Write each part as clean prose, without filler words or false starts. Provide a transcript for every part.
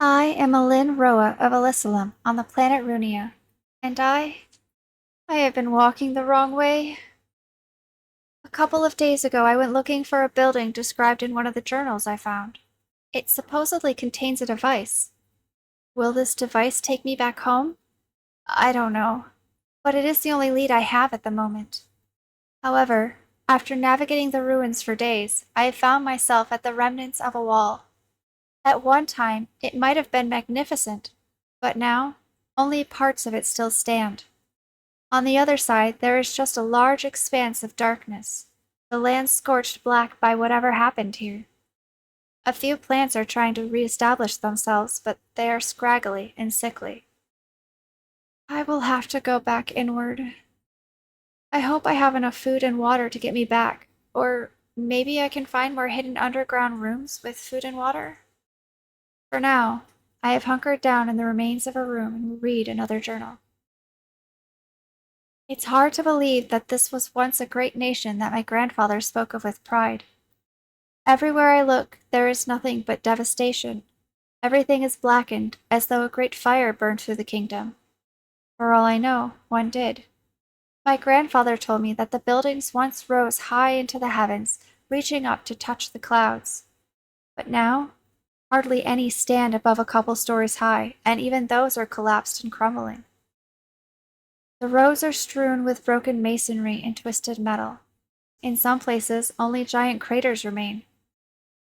I am Elyn Rowe of Alys'Sylem on the planet Runnia, and I have been walking the wrong way. A couple of days ago, I went looking for a building described in one of the journals I found. It supposedly contains a device. Will this device take me back home? I don't know, but it is the only lead I have at the moment. However, after navigating the ruins for days, I have found myself at the remnants of a wall. At one time, it might have been magnificent, but now only parts of it still stand. On the other side, there is just a large expanse of darkness, the land scorched black by whatever happened here. A few plants are trying to reestablish themselves, but they are scraggly and sickly. I will have to go back inward. I hope I have enough food and water to get me back, or maybe I can find more hidden underground rooms with food and water. For now, I have hunkered down in the remains of a room and will read another journal. It's hard to believe that this was once a great nation that my grandfather spoke of with pride. Everywhere I look, there is nothing but devastation. Everything is blackened, as though a great fire burned through the kingdom. For all I know, one did. My grandfather told me that the buildings once rose high into the heavens, reaching up to touch the clouds. But now, hardly any stand above a couple stories high, and even those are collapsed and crumbling. The roads are strewn with broken masonry and twisted metal. In some places, only giant craters remain.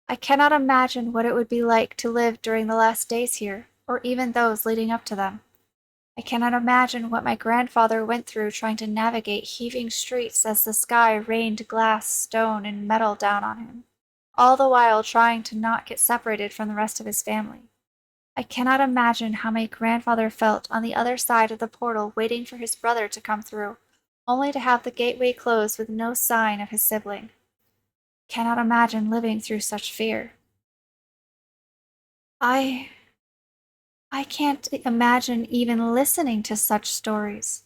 I cannot imagine what it would be like to live during the last days here, or even those leading up to them. I cannot imagine what my grandfather went through trying to navigate heaving streets as the sky rained glass, stone, and metal down on him, all the while trying to not get separated from the rest of his family. I cannot imagine how my grandfather felt on the other side of the portal waiting for his brother to come through, only to have the gateway closed with no sign of his sibling. Cannot imagine living through such fear. I I can't imagine even listening to such stories.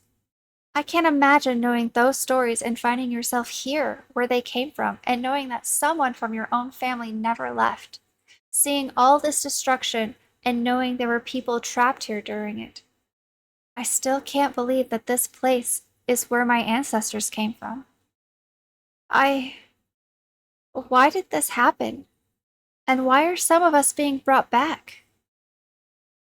I can't imagine knowing those stories and finding yourself here where they came from and knowing that someone from your own family never left. Seeing all this destruction and knowing there were people trapped here during it. I still can't believe that this place is where my ancestors came from. I. Why did this happen? And why are some of us being brought back?